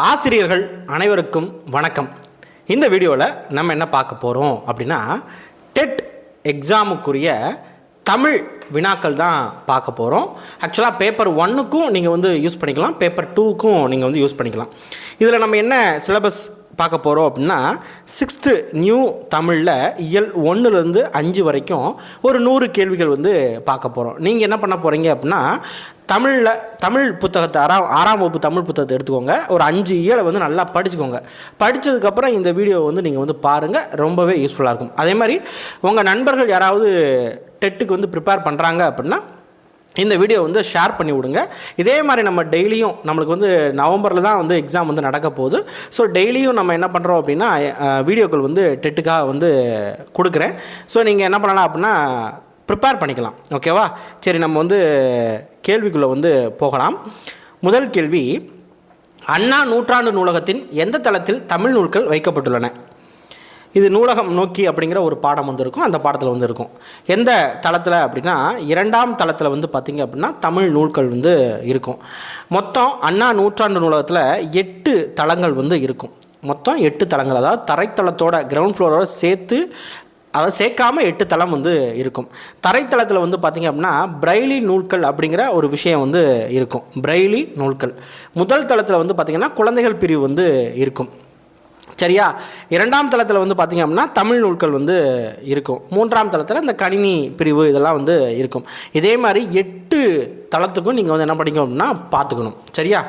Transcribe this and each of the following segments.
ஆசிரியர்கள் அனைவருக்கும் வணக்கம். இந்த வீடியோவில் நம்ம என்ன பார்க்க போகிறோம் அப்படின்னா, டெட் எக்ஸாமுக்குரிய தமிழ் வினாக்கள் தான் பார்க்க போகிறோம். ஆக்சுவலாக பேப்பர் 1க்கும் நீங்கள் யூஸ் பண்ணிக்கலாம், பேப்பர் 2க்கும் நீங்கள் யூஸ் பண்ணிக்கலாம். இதில் நம்ம என்ன சிலபஸ் பார்க்க போகிறோம் அப்படின்னா, 6th நியூ தமிழில் இயல் 1லேருந்து 5 வரைக்கும் ஒரு 100 கேள்விகள் பார்க்க போகிறோம். நீங்கள் என்ன பண்ண போகிறீங்க அப்படின்னா, தமிழ் புத்தகத்தை 6ஆம் வகுப்பு தமிழ் புத்தகத்தை எடுத்துக்கோங்க. ஒரு 5 இயலை நல்லா படிச்சுக்கோங்க. படித்ததுக்கப்புறம் இந்த வீடியோவை நீங்கள் பாருங்கள், ரொம்பவே யூஸ்ஃபுல்லாக இருக்கும். அதே மாதிரி உங்கள் நண்பர்கள் யாராவது டெட்டுக்கு ப்ரிப்பேர் பண்ணுறாங்க அப்படின்னா இந்த வீடியோ ஷேர் பண்ணி விடுங்க. இதே மாதிரி நம்ம டெய்லியும் நம்மளுக்கு நவம்பரில் தான் எக்ஸாம் நடக்க போகுது. ஸோ டெய்லியும் நம்ம என்ன பண்ணுறோம் அப்படின்னா, வீடியோக்கள் டெட்டுக்காக கொடுக்குறேன். ஸோ நீங்கள் என்ன பண்ணலாம் அப்படின்னா ப்ரிப்பேர் பண்ணிக்கலாம். ஓகேவா? சரி, நம்ம கேள்விக்குள்ளே போகலாம். முதல் கேள்வி, அண்ணா நூற்றாண்டு நூலகத்தின் எந்த தளத்தில் தமிழ் நூல்கள் வைக்கப்பட்டுள்ளன? இது நூலகம் நோக்கி அப்படிங்கிற ஒரு பாடம் இருக்கும். அந்த பாடத்தில் இருக்கும். எந்த தளத்தில் அப்படின்னா 2ஆம் தளத்தில் பார்த்திங்க அப்படின்னா தமிழ் நூல்கள் இருக்கும். மொத்தம் அண்ணா நூற்றாண்டு நூலகத்தில் 8 தளங்கள் இருக்கும். மொத்தம் 8 தளங்கள், அதாவது தரைத்தளத்தோட கிரவுண்ட் ஃப்ளோரோட சேர்த்து, அதை சேர்க்காமல் 8 தளம் இருக்கும். தரைத்தளத்தில் பார்த்திங்க அப்படின்னா பிரெய்லி நூல்கள் அப்படிங்கிற ஒரு விஷயம் இருக்கும். பிரெய்லி நூல்கள். முதல் தளத்தில் பார்த்திங்கன்னா குழந்தைகள் பிரிவு இருக்கும். சரியா? 2ஆம் தளத்தில் பார்த்திங்க அப்படின்னா தமிழ் நூல்கள் இருக்கும். 3ஆம் தளத்தில் இந்த கணினி பிரிவு இதெல்லாம் இருக்கும். இதே மாதிரி 8 தளத்துக்கும் நீங்கள் என்ன படிக்கணும் அப்படின்னா பார்த்துக்கணும். சரியா?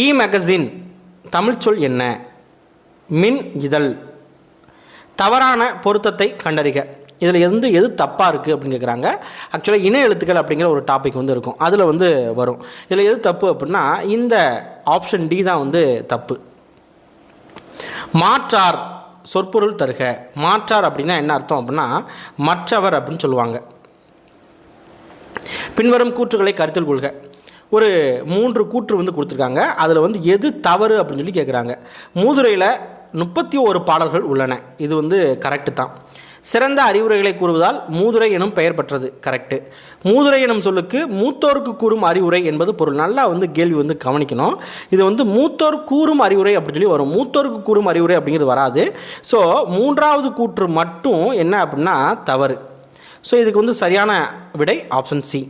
இ மேகசின் தமிழ் சொல் என்ன? மின் இதழ். தவறான பொருத்தத்தை கண்டறிக. இதில் எது தப்பாக இருக்குது அப்படின்னு கேட்குறாங்க. ஆக்சுவலாக இணை எழுத்துக்கள் அப்படிங்கிற ஒரு டாபிக் இருக்கும். அதில் வரும். இதில் எது தப்பு அப்படின்னா இந்த ஆப்ஷன் டி தான் தப்பு. மாற்றார் சொற்பொருள் தருக. மாற்றார் அப்படின்னா என்ன அர்த்தம் அப்படின்னா மற்றவர் அப்படின்னு சொல்லுவாங்க. பின்வரும் கூற்றுகளை கருத்தில் கொள்க. ஒரு 3 கூற்று கொடுத்துருக்காங்க. அதில் எது தவறு அப்படின்னு சொல்லி கேட்குறாங்க. மூதுரையில் 31 பாடல்கள் உள்ளன. இது கரெக்டு தான். சிறந்த அறிவுரைகளை கூறுவதால் மூதுரை எனும் பெயர் பெற்றது. கரெக்டு. மூதுரை எனும் சொல்லுக்கு மூத்தோருக்கு கூறும் அறிவுரை என்பது பொருள். நல்லா கேள்வி கவனிக்கணும். இது மூத்தோர் கூறும் அறிவுரை அப்படின்னு சொல்லி வரும். மூத்தோருக்கு கூறும் அறிவுரை அப்படிங்கிறது வராது. ஸோ 3வது கூற்று மட்டும் என்ன அப்படின்னா தவறு. ஸோ இதுக்கு சரியான விடை ஆப்ஷன் சி.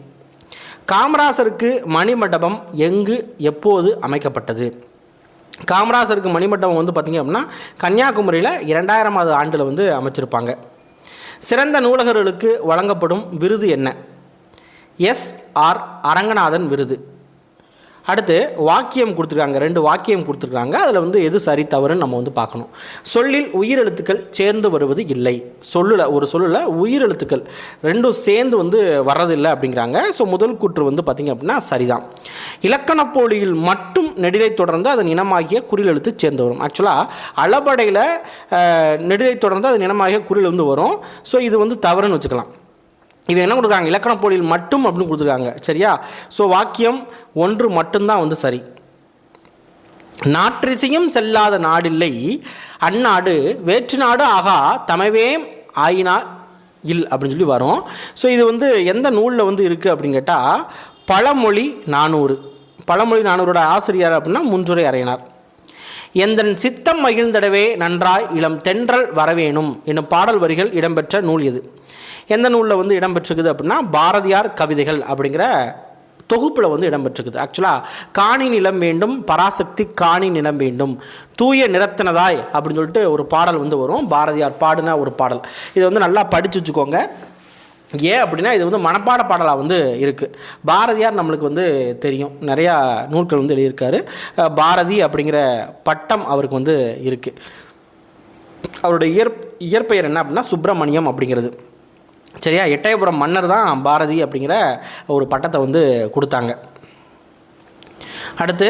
காமராசருக்கு மணிமண்டபம் எங்கு எப்போது அமைக்கப்பட்டது? காமராசருக்கு மணிமண்டபம் பார்த்திங்க அப்படின்னா கன்னியாகுமரியில் 2000ஆவது ஆண்டில் அமைச்சிருப்பாங்க. சிறந்த நூலகர்களுக்கு வழங்கப்படும் விருது என்ன? எஸ்.ஆர். அரங்கநாதன் விருது. அடுத்து வாக்கியம் கொடுத்துருக்காங்க. 2 வாக்கியம் கொடுத்துருக்காங்க. அதில் எது சரி தவறுன்னு நம்ம பார்க்கணும். சொல்லில் உயிரெழுத்துக்கள் சேர்ந்து வருவது இல்லை. ஒரு சொல்லில் உயிரெழுத்துக்கள் 2 சேர்ந்து வர்றதில்லை அப்படிங்கிறாங்க. ஸோ முதல் கூற்று பார்த்திங்க அப்படின்னா சரிதான். இலக்கணப்போலியில் மட்டும் நெடிலை தொடர்ந்து அதன் இனமாகிய குறில் எழுத்து சேர்ந்து வரும். ஆக்சுவலாக அளபடையில் நெடிலை தொடர்ந்து அதன் இனமாகிய குறில் வரும். ஸோ இது தவறுன்னு வச்சுக்கலாம். இது என்ன கொடுக்குறாங்க? இலக்கணப்போலியில் மட்டும் அப்படின்னு கொடுத்துருக்காங்க. சரியா? ஸோ வாக்கியம் 1 மட்டும்தான் சரி. நாற்றிசையும் செல்லாத நாடில்லை அந்நாடு வேற்று நாடு ஆகா தமவே ஆயினார் இல் அப்படின்னு சொல்லி வரும். ஸோ இது எந்த நூலில் இருக்குது அப்படின்னு கேட்டால் பழமொழி 400. பழமொழி 400ஓட ஆசிரியர் அப்படின்னா முன்றுரை அறையினார். எந்தன் சித்தம் மகிழ்ந்தடவே நன்றாய் இளம் தென்றல் வரவேணும் என்னும் பாடல் வரிகள் இடம்பெற்ற நூல் எது? எந்த நூலில் இடம்பெற்றிருக்குது அப்படின்னா பாரதியார் கவிதைகள் அப்படிங்கிற தொகுப்பில் இடம்பெற்றிருக்குது. ஆக்சுவலாக காணி நிலம் வேண்டும், பராசக்தி காணி நிலம் வேண்டும், தூய நிறத்தினதாய் அப்படின்னு சொல்லிட்டு ஒரு பாடல் வரும். பாரதியார் பாடின ஒரு பாடல். இதை நல்லா படித்து வச்சுக்கோங்க. ஏன் அப்படின்னா இது மனப்பாட பாடலாக இருக்குது. பாரதியார் நம்மளுக்கு தெரியும், நிறையா நூல்கள் எழுதியிருக்காரு. பாரதி அப்படிங்கிற பட்டம் அவருக்கு இருக்குது. அவருடைய இயற்பெயர் என்ன அப்படின்னா சுப்பிரமணியம் அப்படிங்கிறது. சரியா? எட்டயபுரம் மன்னர் தான் பாரதி அப்படிங்கிற ஒரு பட்டத்தை கொடுத்தாங்க. அடுத்து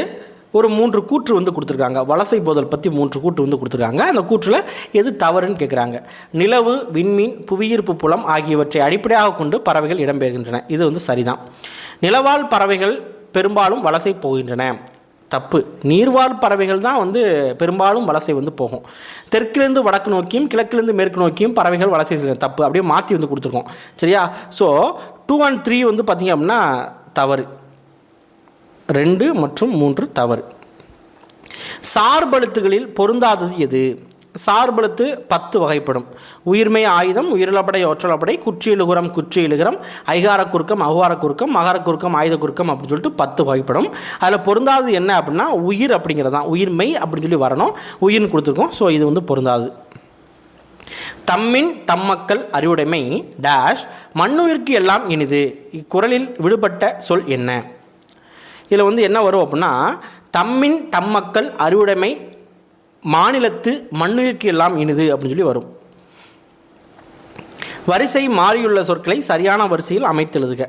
ஒரு 3 கூற்று கொடுத்துருக்காங்க. வலசை போதல் பற்றி 3 கூற்று கொடுத்துருக்காங்க. அந்த கூற்றில் எது தவறுன்னு கேட்குறாங்க. நிலவு, விண்மீன், புவியீர்ப்பு புலம் ஆகியவற்றை அடிப்படையாக கொண்டு பறவைகள் இடம்பெறுகின்றன. இது சரிதான். நிலவாழ் பறவைகள் பெரும்பாலும் வலசை போகின்றன. தப்பு. நீர்வாழ் பறவைகள் தான் பெரும்பாலும் வலசை போகும். தெற்கிலிருந்து வடக்கு நோக்கியும் கிழக்கிலிருந்து மேற்கு நோக்கியும் பறவைகள் வலசை தப்பு. அப்படியே மாற்றி கொடுத்துருக்கோம். சரியா? ஸோ 2 and 3 பார்த்திங்க அப்படின்னா தவறு. 2 மற்றும் 3 தவறு. சார்பெழுத்துகளில் பொருந்தாதது எது? சார்பெழுத்து 10 வகைப்படும். உயிர்மை ஆயுதம், உயிரிழப்படை, ஒற்றலப்படை, குற்றியலுகரம், குற்றியலுகரம், ஐகார குறுக்கம், அகுவார குறுக்கம், மகர குறுக்கம், ஆயுத குறுக்கம் அப்படின்னு சொல்லிட்டு 10 வகைப்படும். அதில் பொருந்தாதது என்ன அப்படின்னா உயிர் அப்படிங்கிறது தான். உயிர்மை அப்படின்னு சொல்லி வரணும், உயிர்னு கொடுத்துருக்கோம். ஸோ இது வந்து பொருந்தாது. தம்மின் தம்மக்கள் அறிவுடைமை டேஷ் மண்ணுயிர்க்கு எல்லாம் இனிது. இக்குறளில் விடுபட்ட சொல் என்ன? இதில் வந்து என்ன வரும் அப்படின்னா தம்மின் தம்மக்கள் அறிவுடைமை மாநிலத்து மண்ணுயிர்க்கு எல்லாம் இனிது அப்படின்னு சொல்லி வரும். வரிசை மாறியுள்ள சொற்களை சரியான வரிசையில் அமைத்தெழுதுக.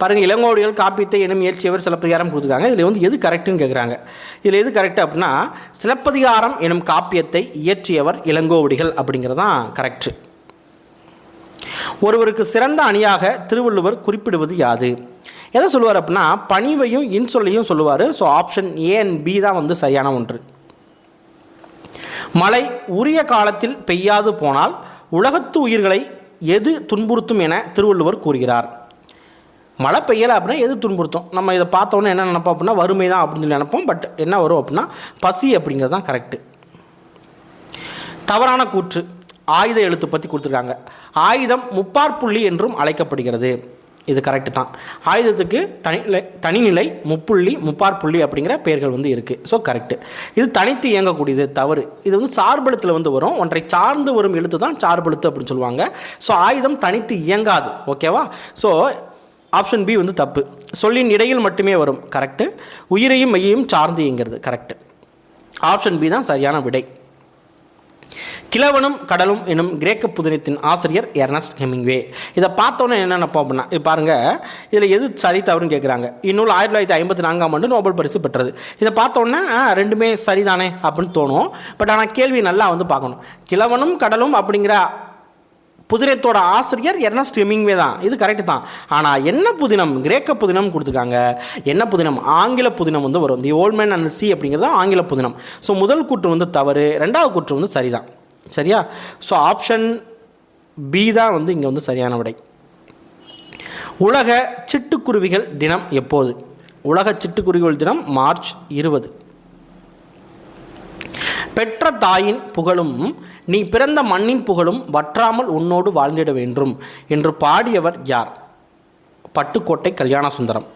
பாருங்கள், இளங்கோவடிகள் காப்பியத்தை எனும் இயற்றியவர் சிலப்பதிகாரம் கொடுத்துருக்காங்க. இதில் வந்து எது கரெக்டுன்னு கேட்குறாங்க. இதில் எது கரெக்டு அப்படின்னா சிலப்பதிகாரம் எனும் காப்பியத்தை இயற்றியவர் இளங்கோவடிகள் அப்படிங்கிறது தான் கரெக்டு. ஒருவருக்கு சிறந்த அணியாக திருவள்ளுவர் குறிப்பிடுவது யாது? எதை சொல்லுவார் அப்படின்னா பணிவையும் இன்சொல்லையும் சொல்லுவார். So option A and B தான் வந்து சரியான ஒன்று. மழை உரிய காலத்தில் பெய்யாது போனால் உலகத்து உயிர்களை எது துன்புறுத்தும் என திருவள்ளுவர் கூறுகிறார்? மழை பெய்யலை அப்படின்னா எது துன்புறுத்தும்? நம்ம இதை பார்த்தோன்னே என்ன நினைப்போம் அப்படின்னா வறுமை தான் அப்படின்னு சொல்லி நினைப்போம். பட் என்ன வரும் அப்படின்னா பசி அப்படிங்கிறது தான் கரெக்டு. தவறான கூற்று. ஆயுத எழுத்து பற்றி கொடுத்துருக்காங்க. ஆயுதம் முப்பாற்புள்ளி என்றும் அழைக்கப்படுகிறது. இது கரெக்டு தான். ஆயுதத்துக்கு தனிநிலை, முப்புள்ளி, முப்பாற்புள்ளி அப்படிங்கிற பெயர்கள் வந்து இருக்குது. So correct. இது தனித்து இயங்கக்கூடியது. தவறு. இது வந்து சார்பெழுத்தில் வந்து வரும். ஒன்றை சார்ந்து வரும் எழுத்து தான் சார்பெழுத்து அப்படின்னு சொல்லுவாங்க. ஸோ ஆயுதம் தனித்து இயங்காது. ஓகேவா? ஸோ ஆப்ஷன் பி வந்து தப்பு. சொல்லின் இடையில் மட்டுமே வரும். கரெக்டு. உயிரையும் மெய்யையும் சார்ந்து இயங்கிறது. கரெக்டு. ஆப்ஷன் பி தான் சரியான விடை. கிழவனும் கடலும் எனும் கிரேக்க புதினத்தின் ஆசிரியர் எர்னஸ்ட் ஹெமிங்வே. இதை பார்த்தோன்னே என்ன நினைப்போம் அப்படின்னா இது பாருங்கள், இதில் எது சரி தவறுன்னு கேட்குறாங்க. இந்நூல் 1954ஆம் ஆண்டு நோபல் பரிசு பெற்றது. இதை பார்த்தோன்னே ரெண்டுமே சரிதானே அப்படின்னு தோணும். பட் ஆனால் கேள்வி நல்லா வந்து பார்க்கணும். கிழவனும் கடலும் அப்படிங்கிற புதினத்தோட ஆசிரியர் எர்னஸ்ட் ஹெமிங்வே தான். இது கரெக்டு தான். ஆனால் என்ன புதினம்? கிரேக்க புதினம் கொடுத்துருக்காங்க. என்ன புதினம்? ஆங்கில புதினம் வந்து வரும். தி ஓல்ட் மேன் அண்ட் சி அப்படிங்கிறது ஆங்கில புதினம். ஸோ முதல் கூற்று வந்து தவறு, ரெண்டாவது கூற்று வந்து சரிதான். சரியா? ஸோ ஆப்ஷன் பி தான் வந்து இங்கே வந்து சரியான விடை. உலக சிட்டுக்குருவிகள் தினம் எப்போது? உலக சிட்டுக்குருவிகள் தினம் மார்ச் 20. பெற்ற தாயின் புகழும் நீ பிறந்த மண்ணின் புகழும் வற்றாமல் உன்னோடு வாழ்ந்திட வேண்டும் என்று பாடியவர் யார்? பட்டுக்கோட்டை கல்யாண சுந்தரம்.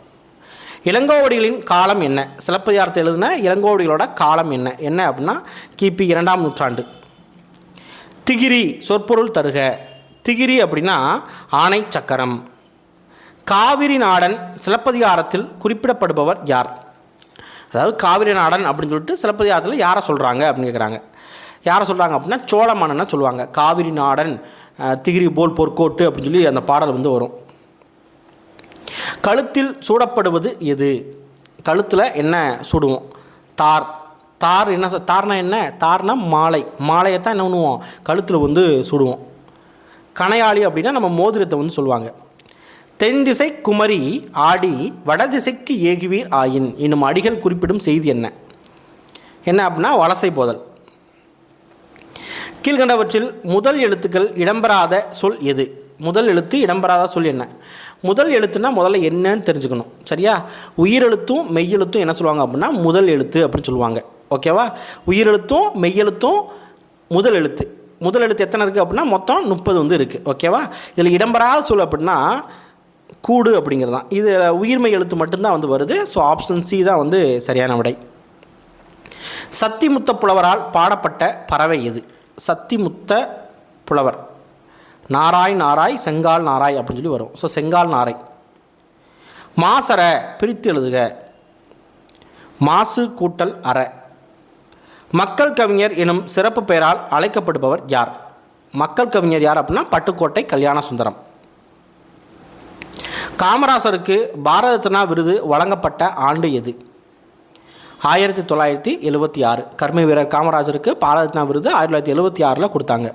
இளங்கோவடிகளின் காலம் என்ன? சிலப்பதிகாரத்தை எழுதின இளங்கோவடிகளோட காலம் என்ன? என்ன அப்படின்னா கிபி 2ஆம் நூற்றாண்டு. திகிரி சொற்பொருள் தருக. திகிரி அப்படின்னா ஆணை சக்கரம். காவிரி நாடன் சிலப்பதிகாரத்தில் குறிப்பிடப்படுபவர் யார்? அதாவது காவிரி நாடன் அப்படின்னு சொல்லிட்டு சிலப்பதிகாரத்தில் யாரை சொல்கிறாங்க அப்படின்னு கேட்குறாங்க. யாரை சொல்கிறாங்க அப்படின்னா சோழ மன்னனை சொல்லுவாங்க. காவிரி நாடன் திகிரி போல் பொற்கோட்டு அப்படின்னு சொல்லி அந்த பாடல் வந்து வரும். கழுத்தில் சூடப்படுவது எது? கழுத்தில் என்ன சூடுவோம்? தார். தார் என்ன? தார்னா என்ன? தார்னா மாலை. மாலையைத்தான் என்ன பண்ணுவோம்? கழுத்தில் வந்து சூடுவோம். கணையாளி அப்படின்னா நம்ம மோதிரத்தை வந்து சொல்லுவாங்க. தென் திசை குமரி ஆடி வடதிசைக்கு ஏகுவீர் ஆயின் என்னும் அடிகள் குறிப்பிடும் செய்தி என்ன? என்ன அப்படின்னா வலசை போதல். கீழ்கண்டவற்றில் முதல் எழுத்துக்கள் இடம்பெறாத சொல் எது? முதல் எழுத்து இடம்பெறாத சொல் என்ன? முதல் எழுத்துனா முதல்ல என்னன்னு தெரிஞ்சுக்கணும். சரியா? உயிரெழுத்தும் மெய்யெழுத்தும் என்ன சொல்லுவாங்க அப்படின்னா முதல் எழுத்து அப்படின்னு சொல்லுவாங்க. ஓகேவா? உயிரெழுத்தும் மெய்யெழுத்தும் முதல் எழுத்து. முதல் எழுத்து எத்தனை இருக்குது அப்படின்னா மொத்தம் 30 வந்து இருக்குது. ஓகேவா? இதில் இடம்பெறாத சொல் அப்படின்னா கூடு அப்படிங்கிறது தான். இது உயிர்மை எழுத்து மட்டும்தான் வந்து வருது. ஸோ ஆப்ஷன் சி தான் வந்து சரியான விடை. சத்திமுத்த புலவரால் பாடப்பட்ட பறவை எது? சத்திமுத்த புலவர் நாராய் நாராய் செங்கால் நாராய் அப்படின்னு சொல்லி வரும். ஸோ செங்கால் நாரை. மாசற பிரித்து எழுதுக. மாசு கூட்டல் அற. மக்கள் கவிஞர் எனும் சிறப்பு பெயரால் அழைக்கப்படுபவர் யார்? மக்கள் கவிஞர் யார் அப்படின்னா பட்டுக்கோட்டை கல்யாண சுந்தரம். காமராசருக்கு பாரத ரத்னா விருது வழங்கப்பட்ட ஆண்டு எது? 1976. கர்ம வீரர் காமராஜருக்கு பாரத ரத்னா விருது 1976 கொடுத்தாங்க.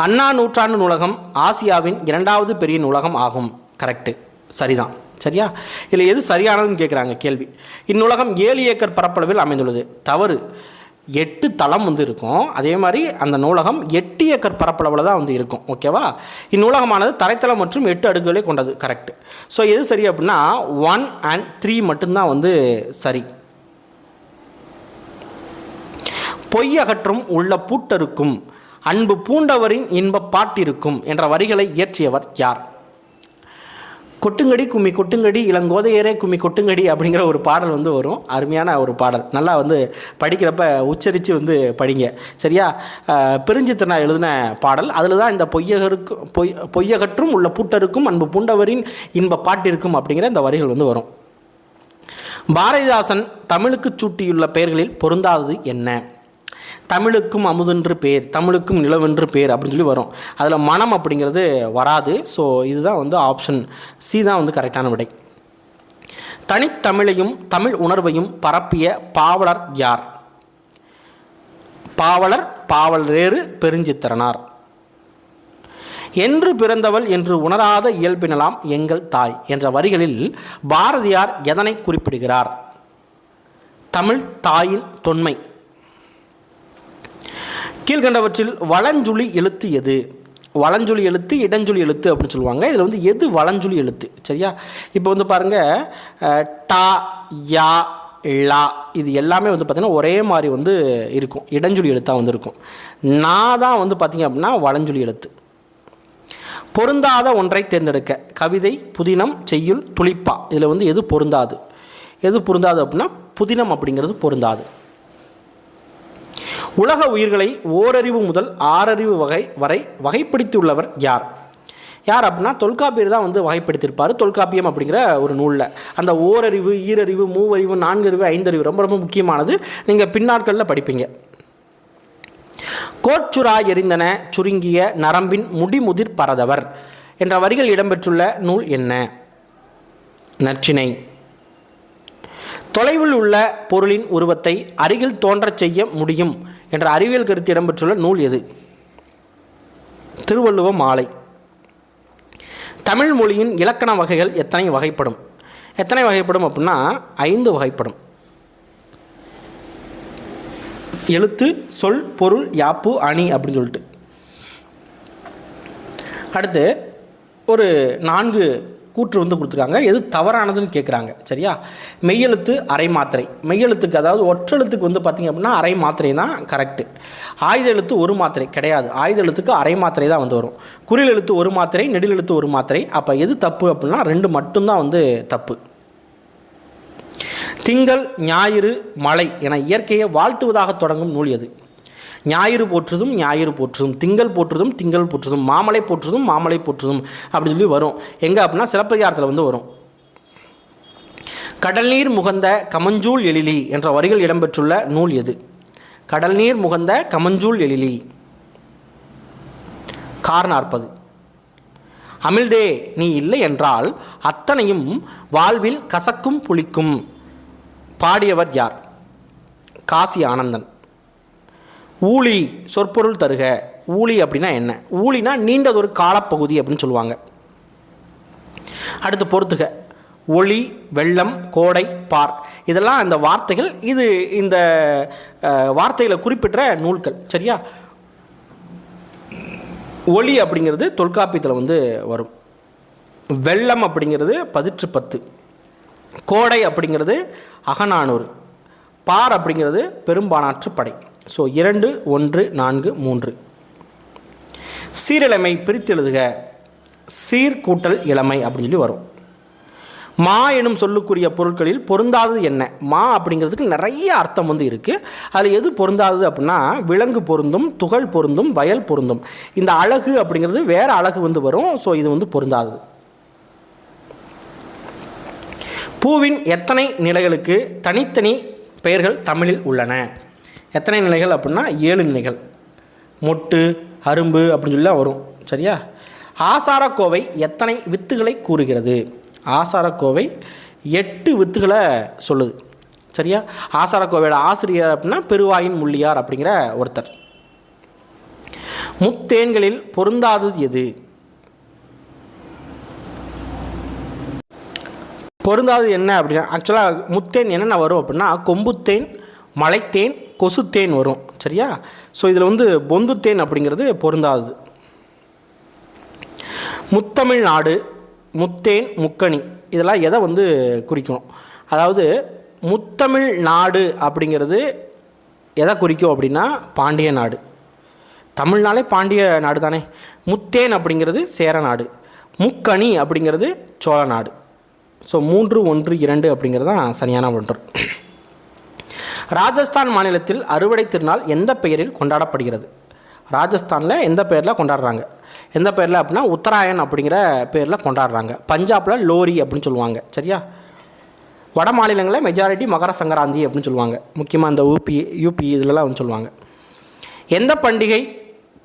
அண்ணா நூற்றாண்டு நூலகம் ஆசியாவின் 2வது பெரிய நூலகம் ஆகும். கரெக்டு. சரிதான். சரியா? இதில் எது சரியானதுன்னு கேட்குறாங்க கேள்வி. இந்நூலகம் 7 ஏக்கர் பரப்பளவில் அமைந்துள்ளது. தவறு. 8 தளம் வந்து இருக்கும். அதே மாதிரி அந்த நூலகம் 8 ஏக்கர் பரப்பளவில் தான் வந்து இருக்கும். ஓகேவா? இந்நூலகமானது தரைத்தளம் மற்றும் 8 அடுக்குகளை கொண்டது. கரெக்டு. ஸோ எது சரி அப்படின்னா 1 and 3 மட்டும்தான் வந்து சரி. பொய்யகற்றும் உள்ள பூட்டருக்கும் அன்பு பூண்டவரின் இன்ப பாட்டிருக்கும் என்ற வரிகளை இயற்றியவர் யார்? கொட்டுங்கடி கும்மி கொட்டுங்கடி இளங்கோதையரே கும்மி கொட்டுங்கடி அப்படிங்கிற ஒரு பாடல் வந்து வரும். அருமையான ஒரு பாடல். நல்லா வந்து படிக்கிறப்ப உச்சரித்து வந்து படிங்க. சரியா? பெருஞ்சித்திரனா எழுதின பாடல். அதில் தான் இந்த பொய்யகற்றும் உள்ள பூட்டருக்கும் அன்பு பூண்டவரின் இன்ப பாட்டிருக்கும் அப்படிங்கிற இந்த வரிகள் வந்து வரும். பாரதிதாசன் தமிழுக்கு சூட்டியுள்ள பெயர்களில் பொருந்தாதது என்ன? தமிழுக்கும் அமுதென்று பேர், தமிழுக்கும் நிலவென்று பேர் அப்படின்னு சொல்லி வரும். அதில் மனம் அப்படிங்கிறது வராது. ஸோ இதுதான் வந்து ஆப்ஷன் சி தான் வந்து கரெக்டான விடை. தனித்தமிழையும் தமிழ் உணர்வையும் பரப்பிய பாவலர் யார்? பாவலரேறு பெருஞ்சித்திரனார். என்று பிறந்தவள் என்று உணராத இயல்பினலாம் எங்கள் தாய் என்ற வரிகளில் பாரதியார் எதனை குறிப்பிடுகிறார்? தமிழ் தாயின் தொன்மை. கீழ்கண்டவற்றில் வலஞ்சுழி எழுத்து எது? வலஞ்சுழி எழுத்து, இடஞ்சுழி எழுத்து அப்படின்னு சொல்லுவாங்க. இதில் வந்து எது வலஞ்சுழி எழுத்து? சரியா? இப்போ வந்து பாருங்கள், டா, யா, லா இது எல்லாமே வந்து பார்த்திங்கன்னா ஒரே மாதிரி வந்து இருக்கும். இடஞ்சுழி எழுத்தாக வந்து இருக்கும். நான் தான் வந்து பார்த்திங்க அப்படின்னா வலஞ்சுழி எழுத்து. பொருந்தாத ஒன்றை தேர்ந்தெடுக்க. கவிதை, புதினம், செய்யுள், துளிப்பா இதில் வந்து எது பொருந்தாது? எது பொருந்தாது அப்படின்னா புதினம் அப்படிங்கிறது பொருந்தாது. உலக உயிர்களை ஓரறிவு முதல் ஆறறிவு வரை வகைப்படுத்தியுள்ளவர் யார்? யார் அப்படின்னா தொல்காப்பியர் தான் வந்து வகைப்படுத்தியிருப்பார். தொல்காப்பியம் அப்படிங்கிற ஒரு நூலில் அந்த ஓரறிவு, ஈரறிவு, மூவறிவு, நான்கறிவு, ஐந்தறிவு ரொம்ப ரொம்ப முக்கியமானது. நீங்கள் பின்னாட்களில் படிப்பீங்க. கோட்சுரா எரிந்தன சுருங்கிய நரம்பின் முடிமுதிர் பரதவர் என்ற வரிகள் இடம்பெற்றுள்ள நூல் என்ன? நற்றிணை. தொலைவில் உள்ள பொருளின் உருவத்தை அருகில் தோன்றச் செய்ய முடியும் என்ற அறிவியல் கருத்து இடம்பெற்றுள்ள நூல் எது? திருவள்ளுவ மாலை. தமிழ் மொழியின் இலக்கண வகைகள் எத்தனை வகைப்படும்? எத்தனை வகைப்படும் அப்படின்னா 5 வகைப்படும். எழுத்து, சொல், பொருள், யாப்பு, அணி அப்படின்னு சொல்லிட்டு. அடுத்து ஒரு 4 கூற்று வந்து கொடுத்துருக்காங்க. எது தவறானதுன்னு கேட்குறாங்க. சரியா? மெய்யெழுத்து அரை மாத்திரை. மெய்யெழுத்துக்கு அதாவது ஒற்றெழுத்துக்கு வந்து பார்த்திங்க அப்படின்னா அரை மாத்திரை தான் கரெக்டு. ஆயுத எழுத்து ஒரு மாத்திரை கிடையாது. ஆயுத எழுத்துக்கு அரை மாத்திரை தான் வந்து வரும். குறில் எழுத்து ஒரு மாத்திரை, நெடில் எழுத்து ஒரு மாத்திரை. அப்போ எது தப்பு அப்படின்னா 2 மட்டும்தான் வந்து தப்பு. திங்கள், ஞாயிறு, மழை என இயற்கையை வாழ்த்துவதாக தொடங்கும் நூல் எது? ஞாயிறு போற்றுதும் ஞாயிறு போற்றுதும், திங்கள் போற்றுதும் திங்கள் போற்றுதும், மாமலை போற்றுதும் மாமலை போற்றுதும் அப்படின்னு சொல்லி வரும். எங்கே அப்படின்னா சிலப்பதிகாரத்தில் வந்து வரும். கடல் நீர் முகந்த கமஞ்சூல் எழிலி என்ற வரிகள் இடம்பெற்றுள்ள நூல் எது? கடல் நீர் முகந்த கமஞ்சூல் எழிலி. கார் 40. அமிழ்தே நீ இல்லை என்றால் அத்தனையும் வாழ்வில் கசக்கும் புளிக்கும் பாடியவர் யார்? காசி ஆனந்தன். ஊழி சொற்பொருள் தருக. ஊழி அப்படின்னா என்ன? ஊழினா நீண்டதொரு காலப்பகுதி அப்படின்னு சொல்லுவாங்க. அடுத்து பொறுத்துக. ஒளி, வெள்ளம், கோடை, பார் இதெல்லாம் இந்த வார்த்தைகள். இது இந்த வார்த்தைகளை குறிப்பிட்ட நூல்கள். சரியா? ஒளி அப்படிங்கிறது தொல்காப்பியத்தில் வந்து வரும். வெள்ளம் அப்படிங்கிறது 10 கோடை அப்படிங்கிறது அகநானூறு. பார் அப்படிங்கிறது பெரும்பானாற்று படை. ஸோ 2, 1, 4, 3. சீரிழமை பிரித்து எழுதுக. சீர் கூட்டல் இளமை அப்படின்னு சொல்லி வரும். மா எனும் சொல்லுக்குரிய பொருட்களில் பொருந்தாதது என்ன? மா அப்படிங்கிறதுக்கு நிறைய அர்த்தம் வந்து இருக்குது. அதில் எது பொருந்தாதது அப்படின்னா விலங்கு பொருந்தும், துகள் பொருந்தும், வயல் பொருந்தும். இந்த அழகு அப்படிங்கிறது வேறு அழகு வந்து வரும். ஸோ இது வந்து பொருந்தாதது. பூவின் எத்தனை நிலைகளுக்கு தனித்தனி பெயர்கள் தமிழில் உள்ளன? எத்தனை நிலைகள் அப்படின்னா 7 நிலைகள். மொட்டு, அரும்பு அப்படின்னு சொல்லி வரும். சரியா? ஆசாரக்கோவை எத்தனை வித்துகளை கூறுகிறது? ஆசாரக்கோவை 8 வித்துகளை சொல்லுது. சரியா? ஆசாரக்கோவையோட ஆசிரியர் அப்படின்னா பெருவாயின் முள்ளியார் அப்படிங்கிற ஒருத்தர். முத்தேன்களில் பொருந்தாதது எது? பொருந்தாது என்ன அப்படின்னா ஆக்சுவலாக முத்தேன் என்னென்ன வரும் அப்படின்னா கொம்புத்தேன், மலைத்தேன், கொசுத்தேன் வரும். சரியா? ஸோ இதில் வந்து பொந்துத்தேன் அப்படிங்கிறது பொருந்தாது. முத்தமிழ்நாடு, முத்தேன், முக்கணி இதெல்லாம் எதை வந்து குறிக்கணும்? அதாவது முத்தமிழ் நாடு அப்படிங்கிறது எதை குறிக்கும் அப்படின்னா பாண்டிய நாடு. தமிழ்நாளே பாண்டிய நாடு தானே. முத்தேன் அப்படிங்கிறது சேர நாடு, முக்கணி அப்படிங்கிறது சோழ நாடு. ஸோ 3, 1, 2 அப்படிங்கிறது தான் சரியான ஒன்று. ராஜஸ்தான் மாநிலத்தில் அறுவடை திருநாள் எந்த பெயரில் கொண்டாடப்படுகிறது? ராஜஸ்தானில் எந்த பெயரில் கொண்டாடுறாங்க? எந்த பேரில் அப்படின்னா உத்தராயன் அப்படிங்கிற பேரில் கொண்டாடுறாங்க. பஞ்சாபில் லோரி அப்படின்னு சொல்லுவாங்க. சரியா? வட மாநிலங்களில் மெஜாரிட்டி மகர சங்கராந்தி அப்படின்னு சொல்லுவாங்க. முக்கியமாக இந்த யூபி இதிலலாம் வந்து சொல்லுவாங்க. எந்த பண்டிகை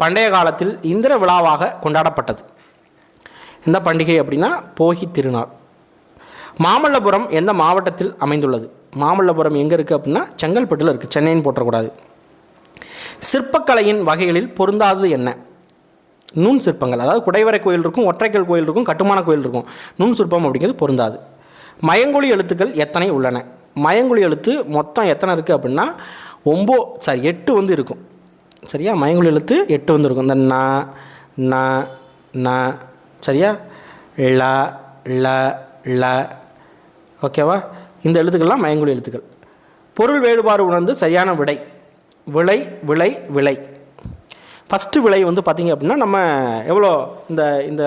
பண்டைய காலத்தில் இந்திர விழாவாக கொண்டாடப்பட்டது? எந்த பண்டிகை அப்படின்னா போகி திருநாள். மாமல்லபுரம் எந்த மாவட்டத்தில் அமைந்துள்ளது? மாமல்லபுரம் எங்கே இருக்குது அப்படின்னா செங்கல்பட்டில் இருக்குது. சென்னைன்னு போட்டக்கூடாது. சிற்பக்கலையின் வகைகளில் பொருந்தாதது என்ன? நுண் சிற்பங்கள். அதாவது குடைவரை கோயில் இருக்கும், ஒற்றைக்கல் கோயில் இருக்கும், கட்டுமான கோயில் இருக்கும். நுண் சிற்பம் அப்படிங்கிறது பொருந்தாது. மயங்கொலி எழுத்துக்கள் எத்தனை உள்ளன? மயங்கொலி எழுத்து மொத்தம் எத்தனை இருக்குது அப்படின்னா 8 வந்து இருக்கும். சரியா? மயங்கொலி எழுத்து 8 வந்து இருக்கும். இந்த ந சரியா? ல ல ல ஓகேவா? இந்த எழுத்துக்கள்லாம் மயங்கொலி எழுத்துக்கள். பொருள் வேறுபாடு உணர்ந்து சரியான விடை. விளை விளை விளை. ஃபஸ்ட்டு விலை வந்து பார்த்திங்க அப்படின்னா நம்ம எவ்வளோ இந்த இந்த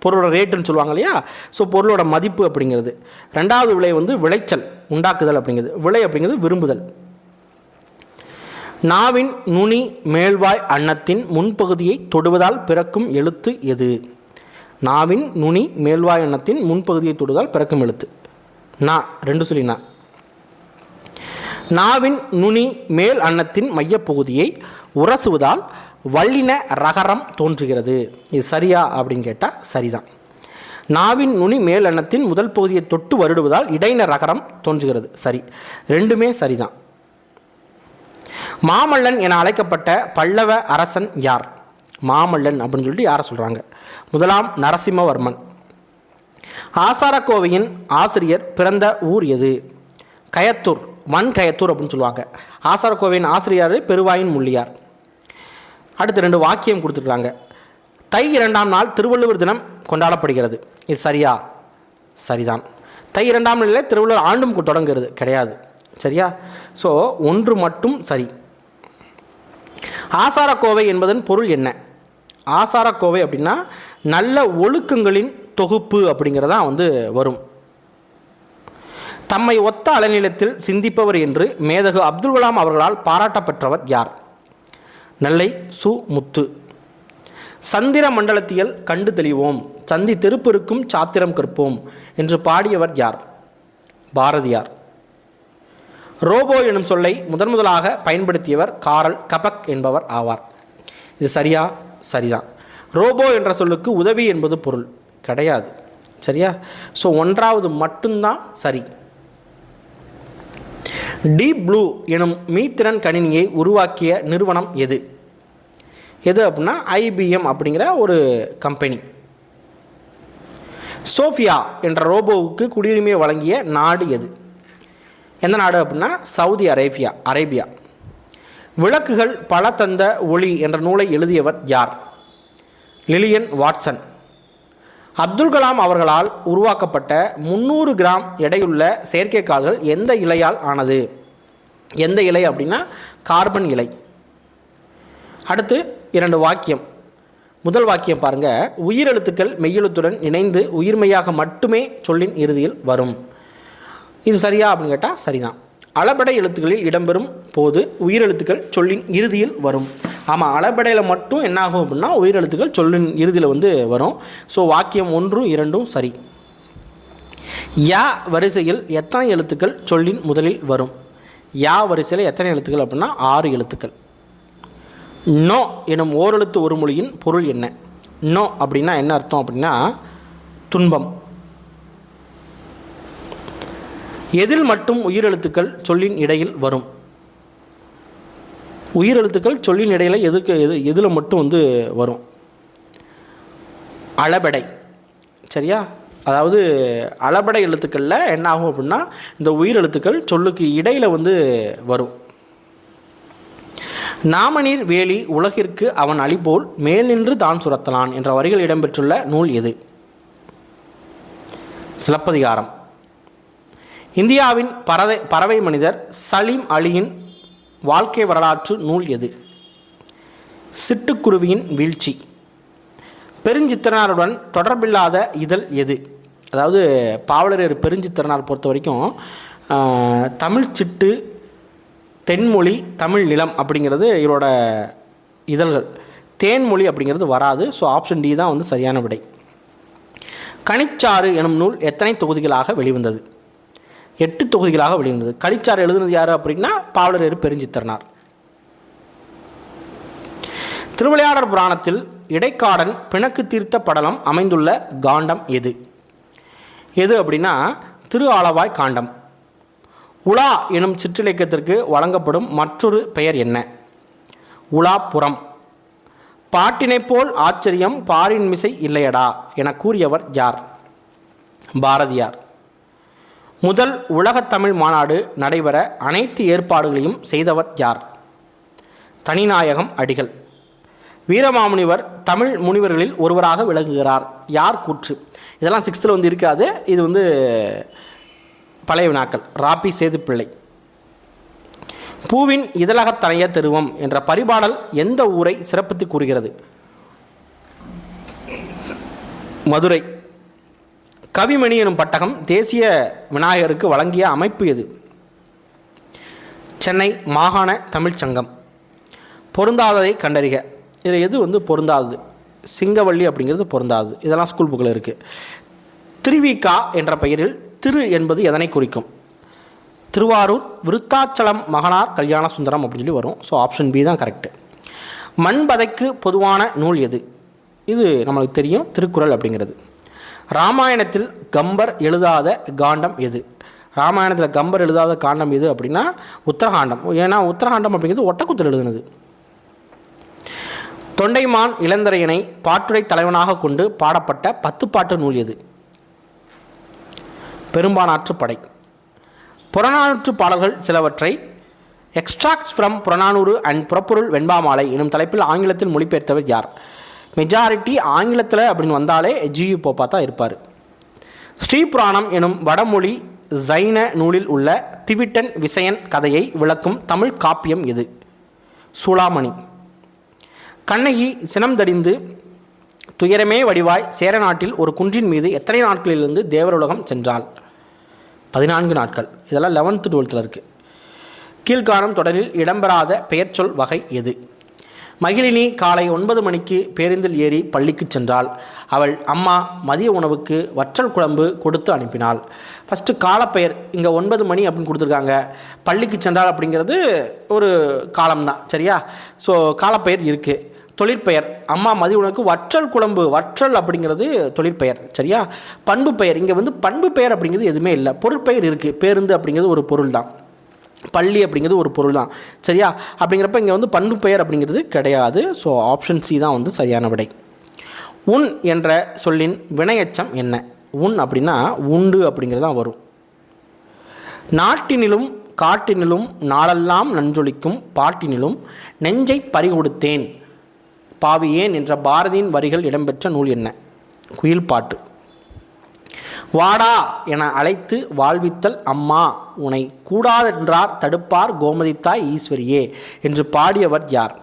பொருளோட ரேட்டுன்னு சொல்லுவாங்க இல்லையா? ஸோ பொருளோட மதிப்பு அப்படிங்கிறது. ரெண்டாவது விலை வந்து விளைச்சல் உண்டாக்குதல் அப்படிங்கிறது. விலை அப்படிங்கிறது விரும்புதல். நாவின் நுனி மேல்வாய் அன்னத்தின் முன்பகுதியை தொடுவதால் பிறக்கும் எழுத்து எது? நாவின் நுனி மேல்வாய் அன்னத்தின் முன்பகுதியை தொடுவதால் பிறக்கும் எழுத்து நா. 2 சொல்லி நா. நாவின் நுனி மேல் அன்னத்தின் மையப்பகுதியை உரசுவதால் வல்லின ரகரம் தோன்றுகிறது. இது சரியா அப்படின்னு கேட்டால் சரிதான். நாவின் நுனி மேல் அன்னத்தின் முதல் பகுதியை தொட்டு வருடுவதால் இடையின ரகரம் தோன்றுகிறது. சரி, ரெண்டுமே சரிதான். மாமல்லன் என அழைக்கப்பட்ட பல்லவ அரசன் யார்? மாமல்லன் அப்படின்னு சொல்லிட்டு யாரை சொல்கிறாங்க? முதலாம் நரசிம்மவர்மன். ஆசாரக்கோவையின் ஆசிரியர் பிறந்த ஊர் எது? கயத்தூர், கயத்தூர் அப்படின்னு சொல்லுவாங்க. ஆசாரக்கோவையின் ஆசிரியர் பெருவாயின் முள்ளியார். அடுத்து 2 வாக்கியம் கொடுத்துருக்காங்க. தை 2ஆம் நாள் திருவள்ளுவர் தினம் கொண்டாடப்படுகிறது. இது சரியா? சரிதான். தை 2ஆம் நாளில் திருவள்ளுவர் ஆண்டும் தொடங்குகிறது கிடையாது. சரியா? ஸோ 1 மட்டும் சரி. ஆசாரக்கோவை என்பதன் பொருள் என்ன? ஆசாரக்கோவை அப்படின்னா நல்ல ஒழுக்கங்களின் தொகுப்பு அப்படிங்கிறதான் வந்து வரும். தம்மை ஒத்த அலைநிலத்தில் சிந்திப்பவர் என்று மேதகு அப்துல் கலாம் அவர்களால் பாராட்டப்பெற்றவர் யார்? நெல்லை சு முத்து. சந்திர மண்டலத்தியல் கண்டு தெளிவோம், சந்தி திருப்பெருக்கும் சாத்திரம் கற்போம் என்று பாடியவர் யார்? பாரதியார். ரோபோ எனும் சொல்லை முதலாக பயன்படுத்தியவர் காரல் கபக் என்பவர் ஆவார். இது சரியா? சரிதான். ரோபோ என்ற சொல்லுக்கு உதவி என்பது பொருள் கிடையாது. சரியா? ஸோ 1வது மட்டும்தான் சரி. டீப் ப்ளூ எனும் மீத்திறன் கணினியை உருவாக்கிய நிறுவனம் எது? எது அப்படின்னா IBM அப்படிங்கிற ஒரு கம்பெனி. சோஃபியா என்ற ரோபோவுக்கு குடியுரிமையை வழங்கிய நாடு எது? எந்த நாடு அப்படின்னா சவுதி அரேபியா. விளக்குகள் பல தந்த ஒளி என்ற நூலை எழுதியவர் யார்? Lillian Watson. அப்துல் கலாம் அவர்களால் உருவாக்கப்பட்ட 300 கிராம் எடையுள்ள செயற்கைக்கால்கள் எந்த இலையால் ஆனது? எந்த இலை அப்படின்னா கார்பன் இலை. அடுத்து 2 வாக்கியம். முதல் வாக்கியம் பாருங்க. உயிரெழுத்துக்கள் மெய்யெழுத்துடன் இணைந்து உயிர்மெய்யாக மட்டுமே சொல்லின் இறுதியில் வரும். இது சரியா அப்படின்னு கேட்டால் சரிதான். அளபடை எழுத்துக்களில் இடம்பெறும் போது உயிரெழுத்துக்கள் சொல்லின் இறுதியில் வரும். ஆமாம், அளபடையில் மட்டும் என்னாகும் அப்படின்னா உயிரெழுத்துக்கள் சொல்லின் இறுதியில் வந்து வரும். ஸோ வாக்கியம் 1, 2 சரி. யா வரிசையில் எத்தனை எழுத்துக்கள் சொல்லின் முதலில் வரும்? யா வரிசையில் எத்தனை எழுத்துக்கள் அப்படின்னா 6 எழுத்துக்கள். நோ எனும் ஓரெழுத்து ஒரு மொழியின் பொருள் என்ன? நோ அப்படின்னா என்ன அர்த்தம் அப்படின்னா துன்பம். எதில் மட்டும் உயிரெழுத்துக்கள் சொல்லின் இடையில் வரும்? உயிரெழுத்துக்கள் சொல்லின் இடையில் எதில் மட்டும் வந்து வரும்? அளபெடை. சரியா? அதாவது அளபடை எழுத்துக்களில் என்ன ஆகும் அப்படின்னா இந்த உயிரெழுத்துக்கள் சொல்லுக்கு இடையில் வந்து வரும். நாமநீர் வேலி உலகிற்கு அவன் அளிபோல் மேல் நின்று தான் சுரத்தலான் என்ற வரிகள் இடம்பெற்றுள்ள நூல் எது? சிலப்பதிகாரம். இந்தியாவின் பறவை மனிதர் சலீம் அலியின் வாழ்க்கை வரலாற்று நூல் எது? சிட்டுக்குருவியின் வீழ்ச்சி. பெருஞ்சித்திரனாருடன் தொடர்பில்லாத இதழ் எது? அதாவது பாவலரேறு பெருஞ்சித்திரனார் பொறுத்த வரைக்கும் தமிழ் சிட்டு, தென்மொழி, தமிழ் நிலம் அப்படிங்கிறது இவரோட இதழ்கள். தேன்மொழி அப்படிங்கிறது வராது. ஸோ ஆப்ஷன் டி தான் வந்து சரியான விடை. கனிச்சாறு எனும் நூல் எத்தனை தொகுதிகளாக வெளிவந்தது? 8 தொகுதிகளாக வெளிவந்தது. கனிச்சாறு எழுதுனது யார் அப்படின்னா பாவலரேறு பெருஞ்சித்திரனார். திருவிளையாடற் புராணத்தில் இடைக்காடன் பிணக்கு தீர்த்த படலம் அமைந்துள்ள காண்டம் எது? எது அப்படின்னா திரு ஆலவாய் காண்டம். உலா எனும் சிற்றிலக்கியத்திற்கு வழங்கப்படும் மற்றொரு பெயர் என்ன? உலாப்புறம். பாட்டினை போல் ஆச்சரியம் பாரின் மிசை இல்லையடா என கூறியவர் யார்? பாரதியார். முதல் உலகத்தமிழ் மாநாடு நடைபெற அனைத்து ஏற்பாடுகளையும் செய்தவர் யார்? தனிநாயகம் அடிகள். வீரமாமுனிவர் தமிழ் முனிவர்களில் ஒருவராக விளங்குகிறார். யார் கூற்று? இதெல்லாம் 6th வந்து இருக்காது. இது வந்து பழைய வினாக்கள். ராபி சேதுப்பிள்ளை. பூவின் இதழகத்தனைய தெருவம் என்ற பரிபாடல் எந்த ஊரை சிறப்பித்து கூறுகிறது? மதுரை. கவிமணி எனும் பட்டகம் தேசிய விநாயகருக்கு வழங்கிய அமைப்பு எது? சென்னை மாகாண தமிழ்ச்சங்கம். பொருந்தாததை கண்டறிக. இதில் எது வந்து பொருந்தாதது? சிங்கவள்ளி அப்படிங்கிறது பொருந்தாதது. இதெல்லாம் ஸ்கூல் புக்கில் இருக்குது. திருவிக்கா என்ற பெயரில் திரு என்பது எதனை குறிக்கும்? திருவாரூர் விருத்தாச்சலம் மகனார் கல்யாண சுந்தரம் அப்படின்னு சொல்லி வரும். ஸோ ஆப்ஷன் பி தான் கரெக்டு. மண்பதைக்கு பொதுவான நூல் எது? இது நம்மளுக்கு தெரியும், திருக்குறள் அப்படிங்கிறது. ராமாயணத்தில் கம்பர் எழுதாத காண்டம் எது? ராமாயணத்தில் கம்பர் எழுதாத காண்டம் எது அப்படின்னா உத்தரகாண்டம். ஏன்னா உத்தரகாண்டம் அப்படிங்கிறது ஒட்டக்குத்தர் எழுதுனது. தொண்டைமான் இளந்திரையனை பாட்டுடை தலைவனாக கொண்டு பாடப்பட்ட 10 பாட்டு நூல் எது? பெரும்பானாற்று படை. புறநானூற்று பாடல்கள் சிலவற்றை எக்ஸ்ட்ராக்ட்ஸ் ஃப்ரம் புறநானூறு அண்ட் புறப்பொருள் வெண்பாமாலை எனும் தலைப்பில் ஆங்கிலத்தில் மொழிபெயர்த்தவர் யார்? மெஜாரிட்டி ஆங்கிலத்தில் அப்படின்னு வந்தாலே ஜியு போப்பா தான் இருப்பார். ஸ்ரீபுராணம் எனும் வடமொழி ஜைன நூலில் உள்ள திவிட்டன் விசயன் கதையை விளக்கும் தமிழ் காப்பியம் எது? சூளாமணி. கண்ணகி சினம் தடிந்து துயரமே வடிவாய் சேர நாட்டில் ஒரு குன்றின் மீது எத்தனை நாட்களிலிருந்து தேவருலகம் சென்றாள்? 14 நாட்கள். இதெல்லாம் 11th 12th இருக்குது. கீழ்காணும் தொடரில் இடம்பெறாத பெயர் சொல் வகை எது? மகிழினி காலை 9 மணிக்கு பேருந்தில் ஏறி பள்ளிக்கு சென்றாள். அவள் அம்மா மதிய உணவுக்கு வற்றல் குழம்பு கொடுத்து அனுப்பினாள். ஃபஸ்ட்டு காலப்பெயர் இங்கே 9 மணி அப்படின்னு கொடுத்துருக்காங்க. பள்ளிக்கு சென்றாள் அப்படிங்கிறது ஒரு காலம்தான், சரியா? ஸோ காலப்பெயர் இருக்குது. தொழிற்பெயர் அம்மா மதிய உணவுக்கு வற்றல் குழம்பு. வற்றல் அப்படிங்கிறது தொழிற்பெயர், சரியா? பண்பு பெயர் இங்கே வந்து பண்பு பெயர் அப்படிங்கிறது எதுவுமே இல்லை. பொருட்பெயர் இருக்குது. பேருந்து அப்படிங்கிறது ஒரு பொருள் தான். பள்ளி அப்படிங்கிறது ஒரு பொருள் தான், சரியா? அப்படிங்கிறப்ப இங்கே வந்து பண்பு பெயர் அப்படிங்கிறது கிடையாது. ஸோ ஆப்ஷன் சி தான் வந்து சரியான விடை. உன் என்ற சொல்லின் வினையச்சம் என்ன? உன் அப்படின்னா உண்டு அப்படிங்கிறது தான் வரும். நாட்டினிலும் காட்டினிலும் நாளெல்லாம் நஞ்சொலிக்கும் பாட்டினிலும் நெஞ்சை பறிகொடுத்தேன் பாவியேன் என்ற பாரதியின் வரிகள் இடம்பெற்ற நூல் என்ன? குயில் பாட்டு. வாடா என அழைத்து வாழ்வித்தல் அம்மா உனை கூடாதென்றார் தடுப்பார் கோமதித்தாய் ஈஸ்வரியே என்று பாடியவர் யார்?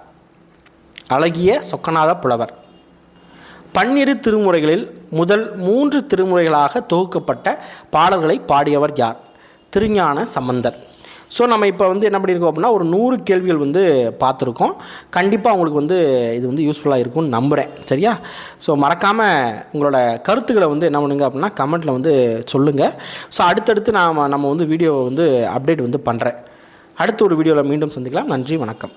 அழகிய சொக்கநாத புலவர். 12 திருமுறைகளில் முதல் 3 திருமுறைகளாக தொகுக்கப்பட்ட பாடல்களை பாடியவர் யார்? திருஞான சம்பந்தர். ஸோ நம்ம இப்போ வந்து என்ன பண்ணியிருக்கோம் அப்படின்னா ஒரு 100 கேள்விகள் வந்து பார்த்துருக்கோம். கண்டிப்பாக உங்களுக்கு வந்து இது வந்து யூஸ்ஃபுல்லாக இருக்கும்னு நம்புகிறேன், சரியா? ஸோ மறக்காமல் உங்களோட கருத்துக்களை வந்து என்ன பண்ணுங்க அப்படின்னா கமெண்ட்டில் வந்து சொல்லுங்கள். ஸோ அடுத்தடுத்து நம்ம வந்து வீடியோவை வந்து அப்டேட் வந்து பண்ணுறேன். அடுத்த ஒரு வீடியோவில் மீண்டும் சந்திக்கலாம். நன்றி, வணக்கம்.